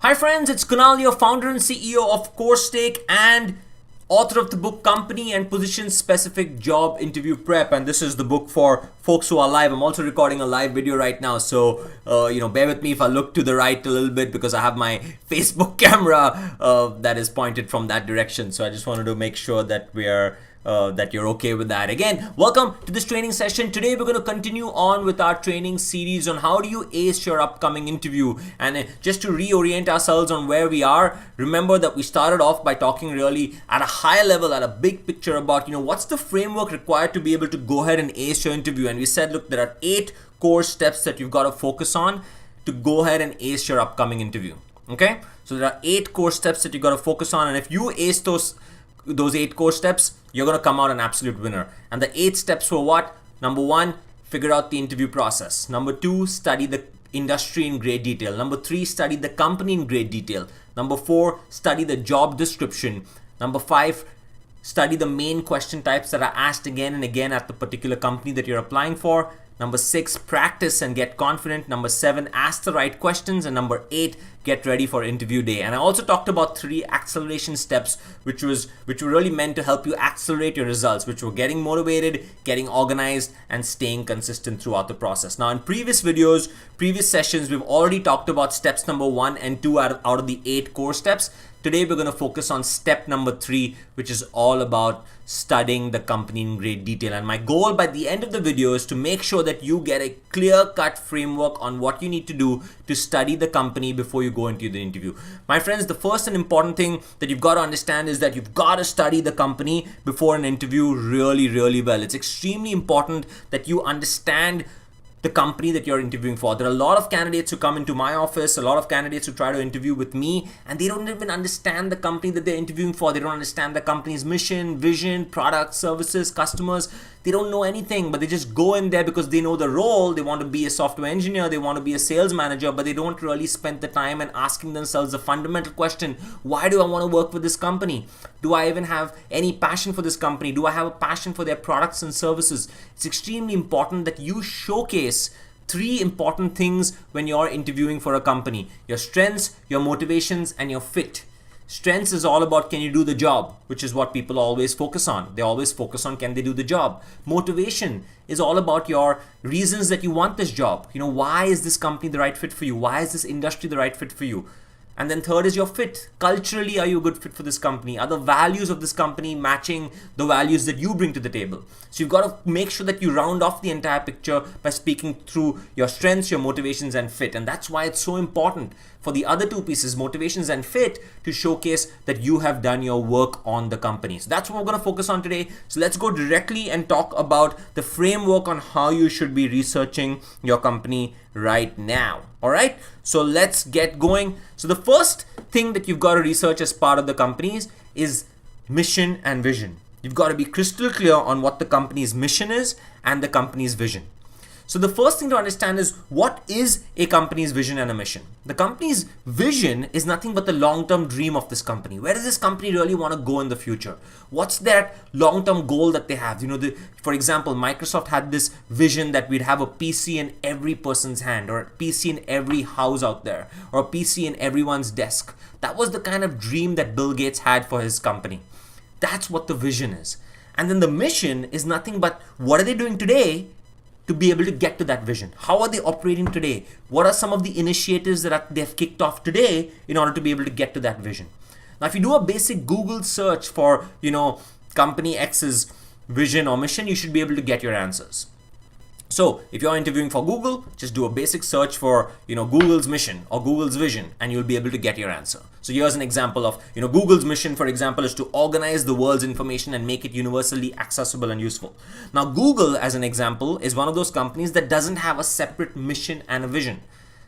Hi friends, it's Kunal, your founder and CEO of Coursetake and author of the book Company and Position Specific Job Interview Prep. And this is the book for folks who are live. I'm also recording a live video right now, so bear with me if I look to the right a little bit because I have my Facebook camera that is pointed from that direction. So I just wanted to make sure that that you're okay with that. Again, welcome to this training session. Today we're going to continue on with our training series on how do you ace your upcoming interview. And just to reorient ourselves on where we are, remember that we started off by talking really at a high level, at a big picture about what's the framework required to be able to go ahead and ace your interview. And we said, look, there are 8 core steps that you've got to focus on to go ahead and ace your upcoming interview. Okay, so there are 8 core steps that you got to focus on, and if you ace those 8 core steps, you're going to come out an absolute winner. And the 8 steps were what? Number 1, figure out the interview process. Number 2, study the industry in great detail. Number 3, study the company in great detail. Number 4, study the job description. Number 5, study the main question types that are asked again and again at the particular company that you're applying for. Number 6, practice and get confident. Number 7, ask the right questions. And number 8, get ready for interview day. And I also talked about 3 acceleration steps, which were really meant to help you accelerate your results, which were getting motivated, getting organized, and staying consistent throughout the process. Now, in previous videos, previous sessions, we've already talked about steps number 1 and 2 out of the 8 core steps. Today, we're going to focus on step number 3, which is all about studying the company in great detail. And my goal by the end of the video is to make sure that you get a clear-cut framework on what you need to do to study the company before you go into the interview. My friends, the first and important thing that you've got to understand is that you've got to study the company before an interview really, really well. It's extremely important that you understand the company that you're interviewing for. There are a lot of candidates who come into my office, a lot of candidates who try to interview with me, and they don't even understand the company that they're interviewing for. They don't understand the company's mission, vision, products, services, customers. They don't know anything, but they just go in there because they know the role. They want to be a software engineer, they want to be a sales manager, but they don't really spend the time and asking themselves the fundamental question: why do I want to work with this company? Do I even have any passion for this company? Do I have a passion for their products and services? It's extremely important that you showcase 3 important things when you're interviewing for a company: your strengths, your motivations, and your fit. Strengths is all about can you do the job, which is what people always focus on. They always focus on can they do the job. Motivation is all about your reasons that you want this job. Why is this company the right fit for you? Why is this industry the right fit for you? And then third is your fit. Culturally, are you a good fit for this company? Are the values of this company matching the values that you bring to the table? So you've got to make sure that you round off the entire picture by speaking through your strengths, your motivations, and fit. And that's why it's so important for the other 2 pieces, motivations and fit, to showcase that you have done your work on the company. So that's what we're going to focus on today. So let's go directly and talk about the framework on how you should be researching your company right now. All right, so let's get going. So the first thing that you've got to research as part of the companies is mission and vision. You've got to be crystal clear on what the company's mission is and the company's vision. So the first thing to understand is, what is a company's vision and a mission? The company's vision is nothing but the long-term dream of this company. Where does this company really want to go in the future? What's that long-term goal that they have? For example, Microsoft had this vision that we'd have a PC in every person's hand, or a PC in every house out there, or a PC in everyone's desk. That was the kind of dream that Bill Gates had for his company. That's what the vision is. And then the mission is nothing but what are they doing today to be able to get to that vision? How are they operating today? What are some of the initiatives that they've kicked off today in order to be able to get to that vision? Now, if you do a basic Google search for, company X's vision or mission, you should be able to get your answers. So if you're interviewing for Google, just do a basic search for, Google's mission or Google's vision, and you'll be able to get your answer. So here's an example of, Google's mission, for example, is to organize the world's information and make it universally accessible and useful. Now, Google, as an example, is one of those companies that doesn't have a separate mission and a vision,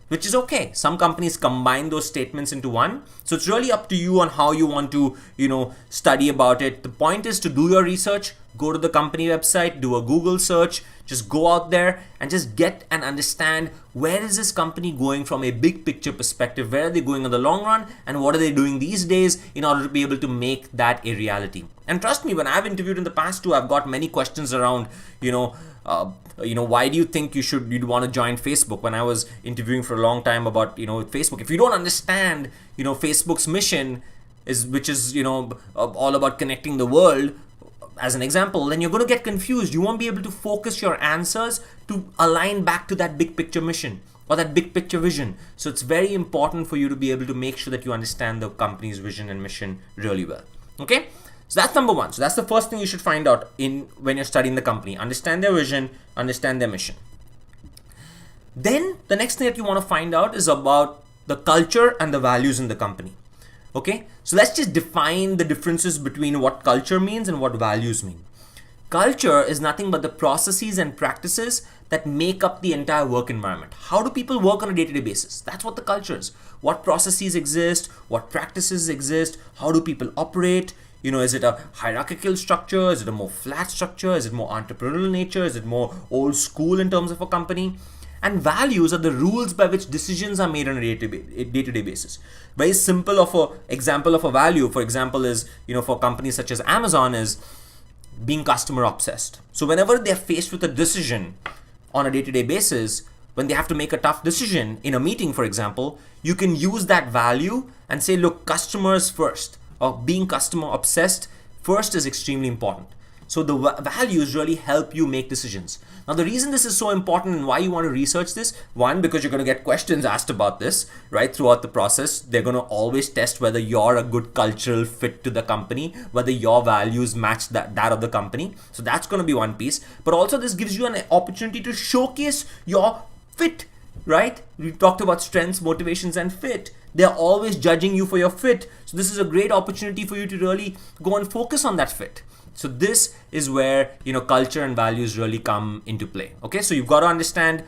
which is okay. Some companies combine those statements into one. So it's really up to you on how you want to, study about it. The point is to do your research, go to the company website, do a Google search, just go out there and just get and understand where is this company going from a big picture perspective, where are they going in the long run, and what are they doing these days in order to be able to make that a reality. And trust me, when I've interviewed in the past too, I've got many questions around, why do you think you'd want to join Facebook? When I was interviewing for a long time about, Facebook, if you don't understand, Facebook's mission which is all about connecting the world, as an example, then you're going to get confused. You won't be able to focus your answers to align back to that big picture mission or that big picture vision. So it's very important for you to be able to make sure that you understand the company's vision and mission really well. Okay? So that's number one. So that's the first thing you should find out when you're studying the company. Understand their vision, understand their mission. Then the next thing that you want to find out is about the culture and the values in the company. Okay, so let's just define the differences between what culture means and what values mean. Culture is nothing but the processes and practices that make up the entire work environment. How do people work on a day-to-day basis? That's what the culture is. What processes exist? What practices exist? How do people operate? Is it a hierarchical structure? Is it a more flat structure? Is it more entrepreneurial nature? Is it more old school in terms of a company? And values are the rules by which decisions are made on a day-to-day basis. Very simple example of a value, for example, is, for companies such as Amazon, is being customer obsessed. So whenever they're faced with a decision on a day-to-day basis, when they have to make a tough decision in a meeting, for example, you can use that value and say, look, customers first, or being customer obsessed first is extremely important. So the values really help you make decisions. Now, the reason this is so important and why you want to research this, one, because you're going to get questions asked about this, right, throughout the process. They're going to always test whether you're a good cultural fit to the company, whether your values match that of the company. So that's going to be one piece. But also this gives you an opportunity to showcase your fit, right? We talked about strengths, motivations, and fit. They're always judging you for your fit. So this is a great opportunity for you to really go and focus on that fit. So this is where, culture and values really come into play. Okay, so you've got to understand,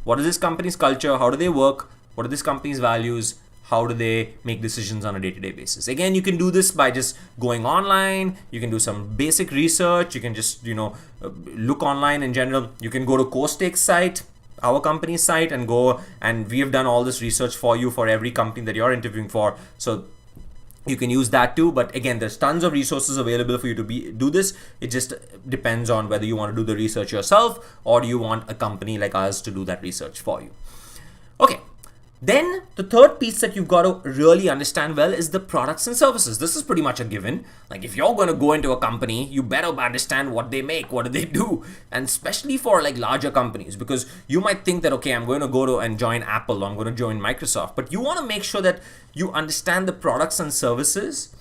what is this company's culture? How do they work? What are this company's values? How do they make decisions on a day-to-day basis? Again, you can do this by just going online. You can do some basic research. You can just, look online in general. You can go to Coursetake's site, our company's site, and we have done all this research for you for every company that you're interviewing for. So you can use that too, but again, there's tons of resources available for you to do this. It just depends on whether you want to do the research yourself or do you want a company like us to do that research for you. Okay, then the third piece that you've got to really understand well is the products and services. This is pretty much a given. Like if you're going to go into a company, you better understand what they make, what do they do, and especially for like larger companies, because you might think that, okay, I'm going to go and join Apple, or I'm going to join Microsoft, but you want to make sure that you understand the products and services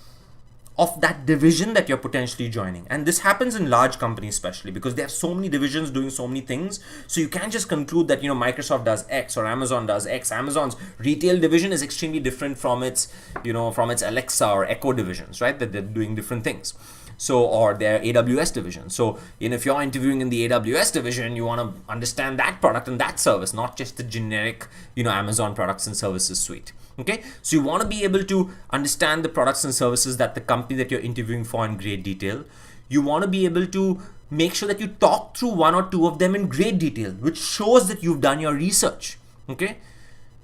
of that division that you're potentially joining. And this happens in large companies especially because they have so many divisions doing so many things. So you can't just conclude that, Microsoft does X or Amazon does X. Amazon's retail division is extremely different from its Alexa or Echo divisions, right? That they're doing different things. So, or their AWS division. So, if you're interviewing in the AWS division, you want to understand that product and that service, not just the generic, Amazon products and services suite. Okay, so you want to be able to understand the products and services that the company that you're interviewing for in great detail. You want to be able to make sure that you talk through one or two of them in great detail, which shows that you've done your research. Okay,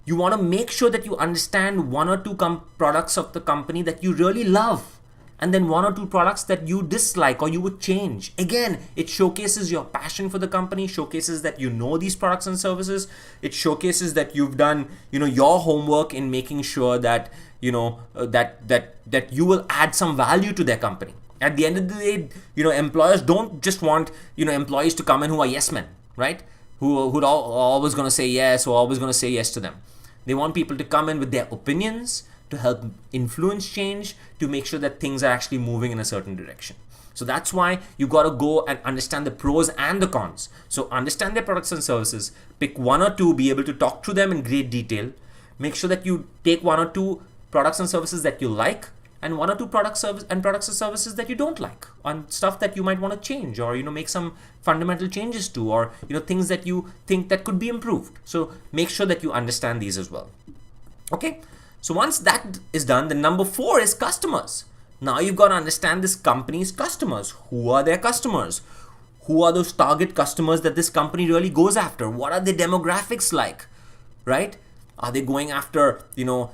you want to make sure that you understand one or two products of the company that you really love, and then one or two products that you dislike or you would change. Again, it showcases your passion for the company, showcases that you know these products and services. It showcases that you've done, your homework in making sure that, that you will add some value to their company. At the end of the day, employers don't just want, employees to come in who are yes men, right? Who are always going to say yes or always going to say yes to them. They want people to come in with their opinions, to help influence change, to make sure that things are actually moving in a certain direction. So that's why you got to go and understand the pros and the cons. So understand their products and services, pick one or two, be able to talk through them in great detail, make sure that you take one or two products and services that you like, and one or two products and services that you don't like, on stuff that you might want to change or make some fundamental changes to, or things that you think that could be improved. So make sure that you understand these as well. Okay. So once that is done, then number 4 is customers. Now you've got to understand this company's customers. Who are their customers? Who are those target customers that this company really goes after? What are their demographics like, right? Are they going after,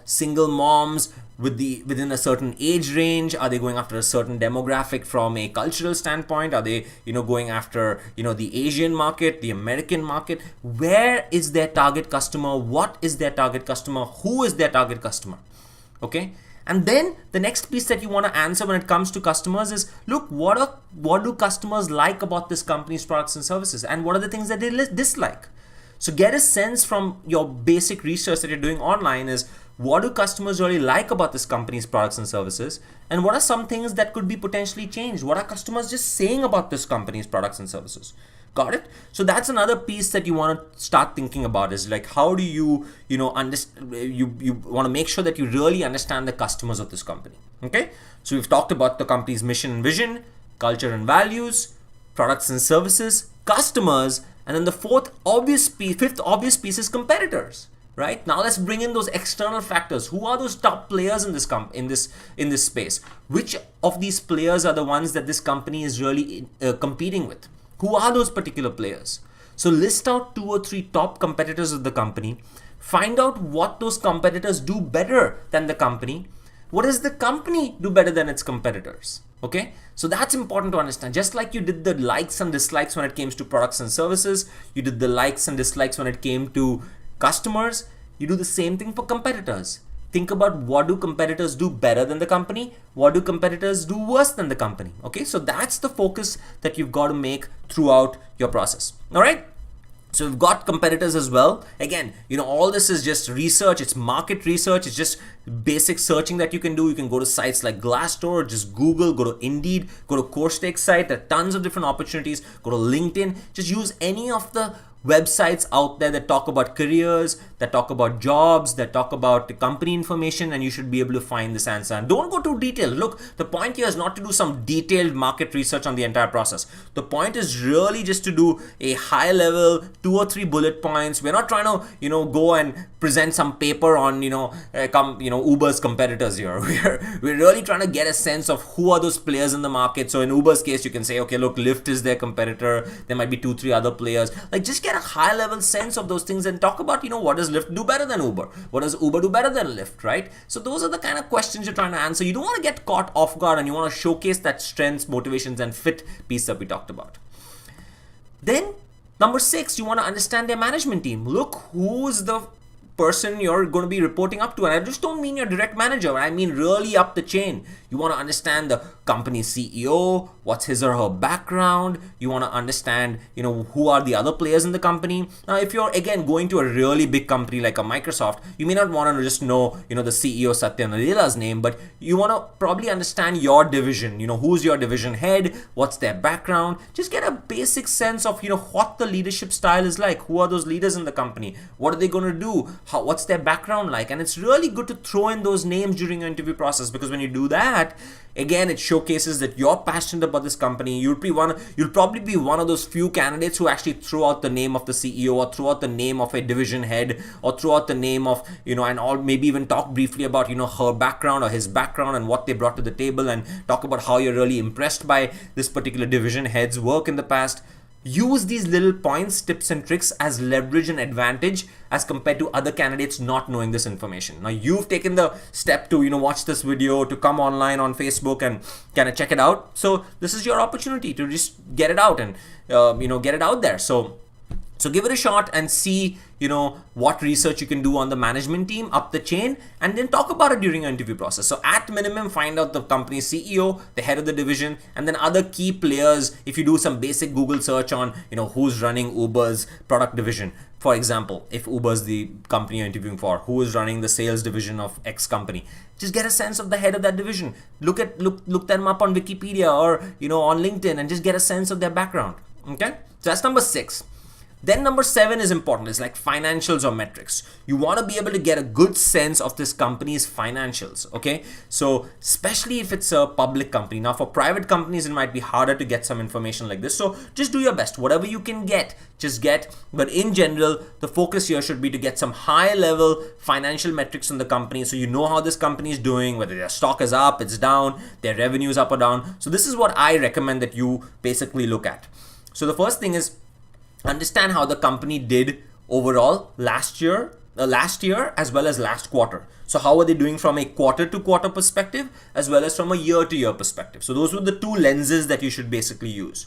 single moms within a certain age range? Are they going after a certain demographic from a cultural standpoint? Are they, going after, the Asian market, the American market? Where is their target customer? What is their target customer? Who is their target customer? Okay. And then the next piece that you want to answer when it comes to customers is, look, what do customers like about this company's products and services, and what are the things that they dislike? So get a sense from your basic research that you're doing online is, what do customers really like about this company's products and services, and what are some things that could be potentially changed? What are customers just saying about this company's products and services? Got it? So that's another piece that you want to start thinking about, is like, how do you, understand, you want to make sure that you really understand the customers of this company. Okay. So we've talked about the company's mission and vision, culture and values, products and services, customers, and then the fifth obvious piece is competitors. Right? Now let's bring in those external factors. Who are those top players in this space? Which of these players are the ones that this company is really competing with? Who are those particular players? So list out 2 or 3 top competitors of the company. Find out what those competitors do better than the company. What does the company do better than its competitors? Okay, so that's important to understand. Just like you did the likes and dislikes when it came to products and services, you did the likes and dislikes when it came to customers, you do the same thing for competitors. Think about, what do competitors do better than the company? What do competitors do worse than the company? Okay, so that's the focus that you've got to make throughout your process. All right. So we've got competitors as well. Again, all this is just research. It's market research. It's just basic searching that you can do. You can go to sites like Glassdoor, just Google, go to Indeed, go to Coursetake site. There are tons of different opportunities. Go to LinkedIn. Just use any of the websites out there that talk about careers, that talk about jobs, that talk about the company information, and you should be able to find this answer. And don't go too detailed. Look, the point here is not to do some detailed market research on the entire process. The point is really just to do a high level 2 or 3 bullet points. We're not trying to, go and present some paper on, Uber's competitors here. We're really trying to get a sense of who are those players in the market. So in Uber's case, you can say, okay, look, Lyft is their competitor. There might be 2, 3 other players. Like, just get a high level sense of those things and talk about, what does Lyft do better than Uber? What does Uber do better than Lyft, right? So those are the kind of questions you're trying to answer. You don't want to get caught off guard, and you want to showcase that strengths, motivations, and fit piece that we talked about. Then number 6, you want to understand their management team. Look, who's the person you're going to be reporting up to, and I just don't mean your direct manager. I mean really up the chain. You want to understand the company's CEO, what's his or her background. You want to understand, who are the other players in the company. Now, if you're again going to a really big company like a Microsoft, you may not want to just know, the CEO Satya Nadella's name, but you want to probably understand your division. Who's your division head, what's their background. Just get a basic sense of, what the leadership style is like. Who are those leaders in the company? What are they going to do? What's their background like? And it's really good to throw in those names during your interview process, because when you do that, again, it showcases that you're passionate about this company. You'll probably be one of those few candidates who actually throw out the name of the CEO, or throw out the name of a division head, or throw out the name of, and all, maybe even talk briefly about, her background or his background and what they brought to the table, and talk about how you're really impressed by this particular division head's work in the past. Use these little points, tips and tricks as leverage and advantage as compared to other candidates not knowing this information. Now, you've taken the step to, watch this video, to come online on Facebook and kind of check it out. So this is your opportunity to just get it out and, get it out there. So give it a shot and see, what research you can do on the management team up the chain, and then talk about it during your interview process. So at minimum, find out the company's CEO, the head of the division, and then other key players. If you do some basic Google search on, who's running Uber's product division. For example, if Uber's the company you're interviewing for, who is running the sales division of X company? Just get a sense of the head of that division. Look them up on Wikipedia or, on LinkedIn, and just get a sense of their background. Okay? So that's number 6. Then number 7 is important. It's like financials or metrics. You want to be able to get a good sense of this company's financials. Okay. So especially if it's a public company. Now for private companies, it might be harder to get some information like this. So just do your best. Whatever you can get, just get. But in general, the focus here should be to get some high level financial metrics on the company. So you know how this company is doing, whether their stock is up, it's down, their revenue is up or down. So this is what I recommend that you basically look at. So the first thing is, understand how the company did overall last year, last year as well as last quarter. So how are they doing from a quarter to quarter perspective as well as from a year to year perspective? So those were the two lenses that you should basically use.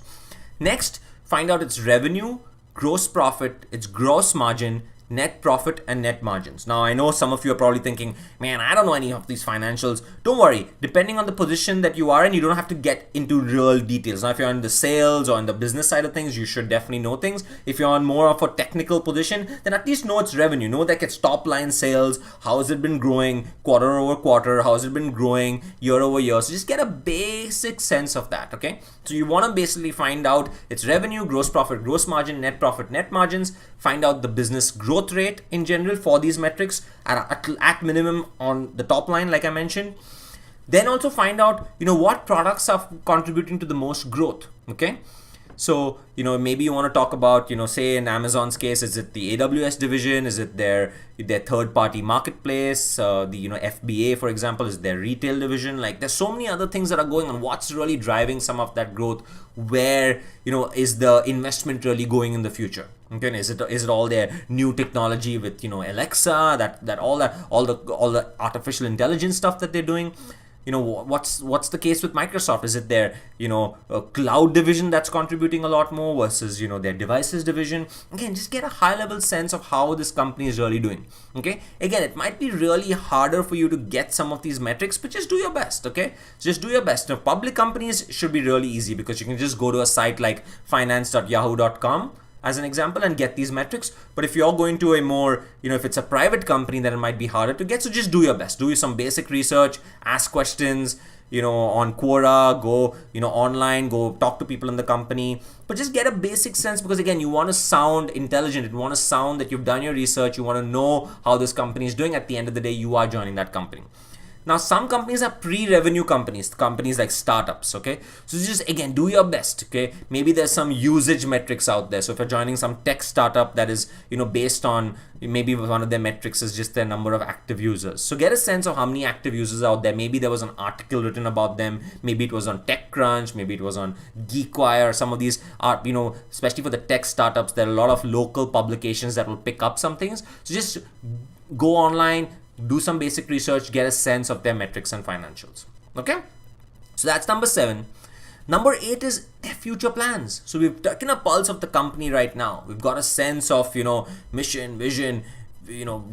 Next, find out its revenue, gross profit, its gross margin, net profit, and net margins. Now, I know some of you are probably thinking, man, I don't know any of these financials. Don't worry, depending on the position that you are in, you don't have to get into real details. Now, if you're in the sales or in the business side of things, you should definitely know things. If you're on more of a technical position, then at least know its revenue. Know that its top line sales, how has it been growing quarter over quarter, how has it been growing year over year. So just get a basic sense of that, okay? So you want to basically find out its revenue, gross profit, gross margin, net profit, net margins, find out the business growth rate in general for these metrics at minimum on the top line, like I mentioned. Then also find out, what products are contributing to the most growth, okay? So, maybe you want to talk about, say in Amazon's case, is it the AWS division? Is it their third-party marketplace? The FBA, for example, is their retail division? Like, there's so many other things that are going on. What's really driving some of that growth? Where, is the investment really going in the future? Okay, is it all their new technology with Alexa, all the artificial intelligence stuff that they're doing? What's the case with Microsoft? Is it their cloud division that's contributing a lot more versus their devices division? Again, just get a high level sense of how this company is really doing. Okay, again, it might be really harder for you to get some of these metrics, but just do your best. Okay, just do your best. Now, public companies should be really easy because you can just go to a site like finance.yahoo.com as an example and get these metrics. But if you're going to a more, if it's a private company, then it might be harder to get. So just do your best. Do some basic research, ask questions, on Quora, go, online, go talk to people in the company. But just get a basic sense because, again, you want to sound intelligent. You want to sound that you've done your research. You want to know how this company is doing. At the end of the day, you are joining that company. Now, some companies are pre-revenue companies like startups, okay? So just, again, do your best, okay? Maybe there's some usage metrics out there. So if you're joining some tech startup that is, based on, maybe one of their metrics is just their number of active users. So get a sense of how many active users are out there. Maybe there was an article written about them. Maybe it was on TechCrunch. Maybe it was on GeekWire. Some of these are, especially for the tech startups, there are a lot of local publications that will pick up some things. So just go online, do some basic research, get a sense of their metrics and financials. Okay? So that's number 7. Number 8 is their future plans. So we've taken a pulse of the company right now. We've got a sense of, mission, vision,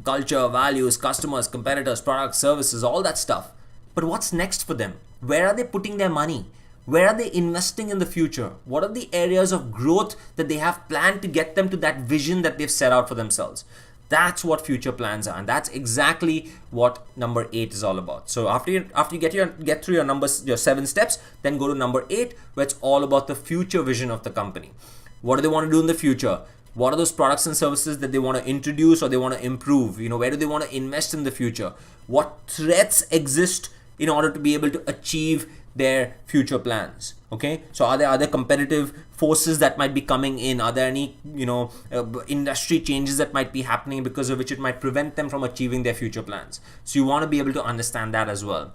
culture, values, customers, competitors, products, services, all that stuff. But what's next for them? Where are they putting their money? Where are they investing in the future? What are the areas of growth that they have planned to get them to that vision that they've set out for themselves? That's what future plans are, and that's exactly what number 8 is all about. So after you get through your 7 steps, then go to number 8, where it's all about the future vision of the company. What do they want to do in the future? What are those products and services that they want to introduce or they want to improve? Where do they want to invest in the future? What threats exist in order to be able to achieve their future plans? Okay, so are there other competitive forces that might be coming in? Are there any industry changes that might be happening because of which it might prevent them from achieving their future plans? So you want to be able to understand that as well.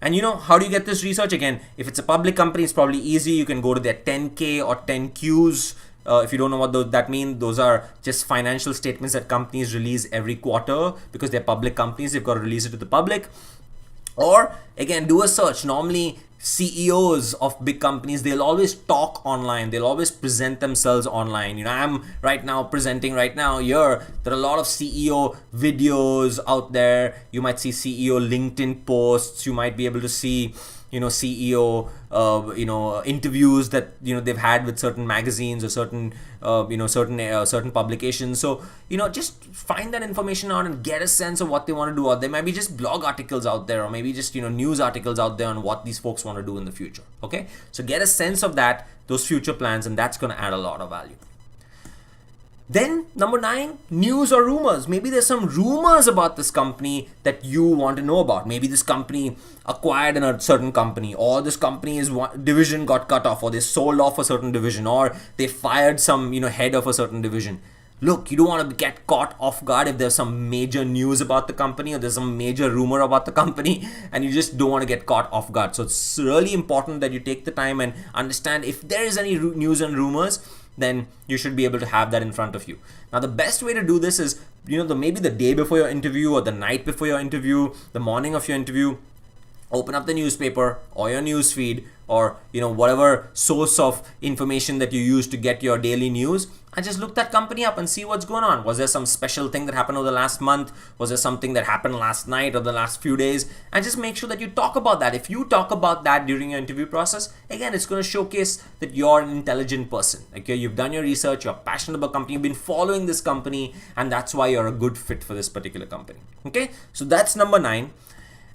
And how do you get this research? Again, if it's a public company, it's probably easy. You can go to their 10K or 10Qs. If you don't know what that means, those are just financial statements that companies release every quarter because they're public companies. They've got to release it to the public. Or again, do a search. Normally, CEOs of big companies, they'll always talk online. They'll always present themselves online. I'm presenting right now here. There are a lot of CEO videos out there. You might see CEO LinkedIn posts. You might be able to see CEO interviews that they've had with certain magazines or certain publications. So just find that information out and get a sense of what they want to do. Or there might be just blog articles out there, or maybe just news articles out there on what these folks want to do in the future. Okay, so get a sense of those future plans, and that's going to add a lot of value. Then number 9, news or rumors. Maybe there's some rumors about this company that you want to know about. Maybe this company acquired a certain company, or this company's division got cut off, or they sold off a certain division, or they fired some head of a certain division. Look, you don't want to get caught off guard if there's some major news about the company or there's some major rumor about the company, and you just don't want to get caught off guard. So it's really important that you take the time and understand if there is any news and rumors. then you should be able to have that in front of you. Now, the best way to do this is, maybe the day before your interview or the night before your interview, the morning of your interview, open up the newspaper or your news feed or whatever source of information that you use to get your daily news, and just look that company up and see what's going on. Was there some special thing that happened over the last month? Was there something that happened last night or the last few days? And just make sure that you talk about that. If you talk about that during your interview process, again, it's going to showcase that you're an intelligent person. Okay, you've done your research, you're passionate about company, you've been following this company, and that's why you're a good fit for this particular company. Okay, so that's number 9.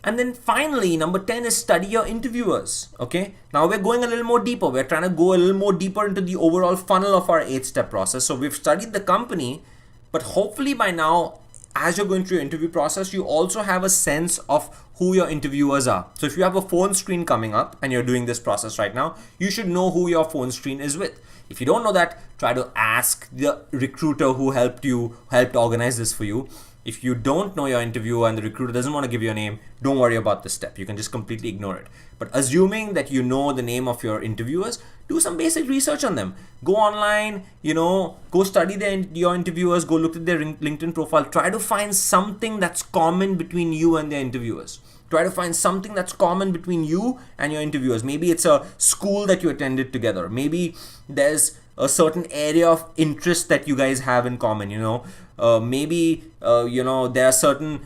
And then finally, number 10 is study your interviewers. Okay, now we're going a little more deeper. We're trying to go a little more deeper into the overall funnel of our 8-step process. So we've studied the company, but hopefully by now, as you're going through your interview process, you also have a sense of who your interviewers are. So if you have a phone screen coming up and you're doing this process right now, you should know who your phone screen is with. If you don't know that, try to ask the recruiter who helped organize this for you. If you don't know your interviewer and the recruiter doesn't want to give you a name, don't worry about this step. You can just completely ignore it. But assuming that you know the name of your interviewers, do some basic research on them. Go online, go study your interviewers, go look at their LinkedIn profile. Try to find something that's common between you and their interviewers. Try to find something that's common between you and your interviewers. Maybe it's a school that you attended together. Maybe there's a certain area of interest that you guys have in common. Maybe there are certain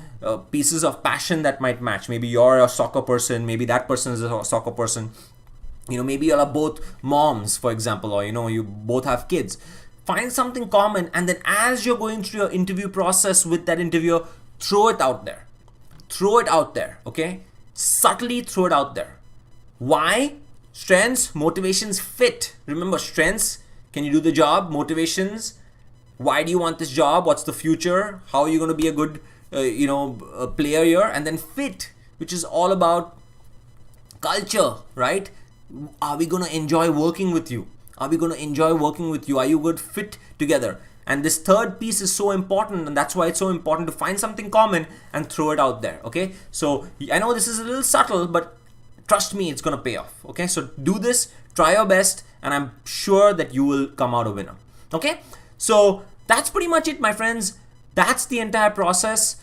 pieces of passion that might match. Maybe you're a soccer person, maybe that person is a soccer person. Maybe you are both moms, for example, or you both have kids. Find something common, and then as you're going through your interview process with that interviewer, throw it out there. Okay, subtly throw it out there. Why? Strengths, motivations, fit. Remember, strengths, can you do the job? Motivations, why do you want this job? What's the future? How are you going to be a good player here? And then fit, which is all about culture, right? Are we going to enjoy working with you? Are you a good fit together? And this third piece is so important, and that's why it's so important to find something common and throw it out there. Okay, so I know this is a little subtle, but trust me, it's going to pay off. Okay, so do this, try your best, and I'm sure that you will come out a winner. Okay, so that's pretty much it, my friends. That's the entire process.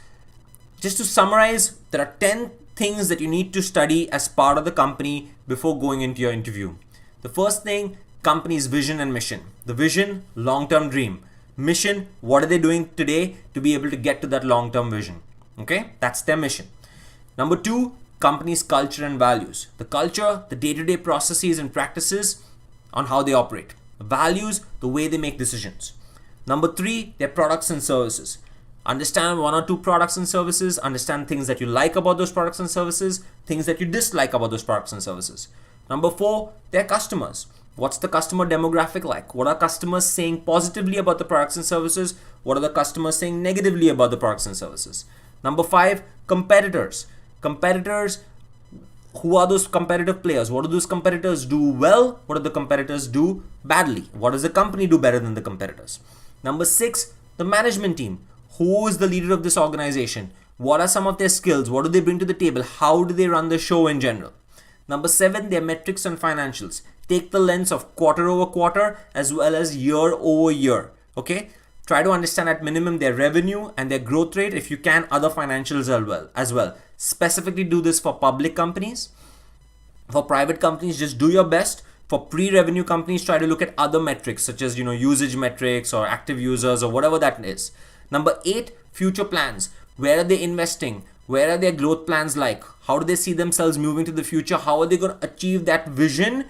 Just to summarize, there are 10 things that you need to study as part of the company before going into your interview. The first thing, company's vision and mission. The vision, long-term dream. Mission, what are they doing today to be able to get to that long-term vision? Okay, that's their mission. Number 2, company's culture and values. The culture, the day-to-day processes and practices on how they operate. The values, the way they make decisions. Number 3, their products and services. Understand 1 or 2 products and services. Understand things that you like about those products and services, things that you dislike about those products and services. Number 4, their customers. What's the customer demographic like? What are customers saying positively about the products and services? What are the customers saying negatively about the products and services? Number 5, competitors. Competitors, who are those competitive players? What do those competitors do well? What do the competitors do badly? What does the company do better than the competitors? Number 6, the management team. Who is the leader of this organization? What are some of their skills? What do they bring to the table? How do they run the show in general? Number 7, their metrics and financials. Take the lens of quarter over quarter as well as year over year. Okay? Try to understand at minimum their revenue and their growth rate. If you can, other financials as well. Specifically do this for public companies. For private companies, just do your best. For pre-revenue companies, try to look at other metrics such as usage metrics or active users or whatever that is. Number 8, future plans. Where are they investing? Where are their growth plans like? How do they see themselves moving to the future? How are they going to achieve that vision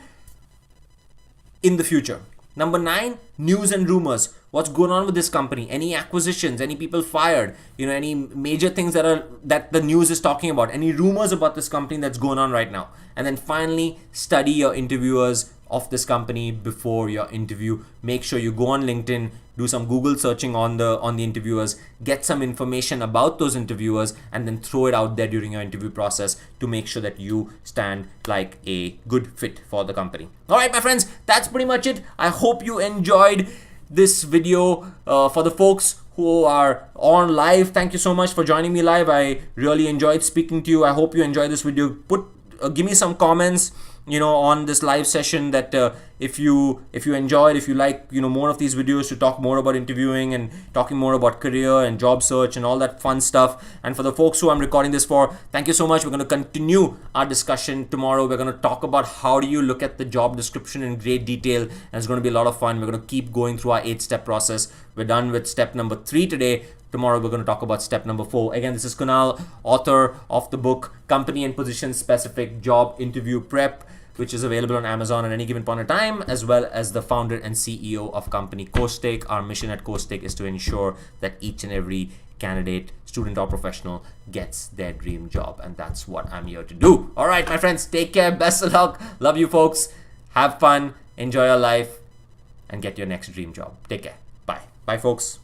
in the future? Number 9, news and rumors. What's going on with this company? Any acquisitions? Any people fired? Any major things that the news is talking about? Any rumors about this company that's going on right now? And then finally, study your interviewers of this company before your interview. Make sure you go on LinkedIn, do some Google searching on the interviewers, get some information about those interviewers, and then throw it out there during your interview process to make sure that you stand like a good fit for the company. All right, my friends, that's pretty much it. I hope you enjoyed this video. For the folks who are on live, thank you so much for joining me live. I really enjoyed speaking to you. I hope you enjoyed this video. Give me some comments. on this live session that if you enjoyed, if you like more of these videos to talk more about interviewing and talking more about career and job search and all that fun stuff. And for the folks who I'm recording this for, thank you so much. We're going to continue our discussion tomorrow. We're going to talk about how do you look at the job description in great detail, and it's going to be a lot of fun. We're going to keep going through our 8-step process. We're done with step number 3 today. Tomorrow we're going to talk about step number 4. Again, this is Kunal, author of the book Company and Position Specific Job Interview Prep, which is available on Amazon at any given point in time, as well as the founder and CEO of company Coursetake. Our mission at Coursetake is to ensure that each and every candidate, student or professional, gets their dream job, and that's what I'm here to do. All right, my friends, take care, best of luck, love you folks, have fun, enjoy your life, and get your next dream job. Take care. Bye folks.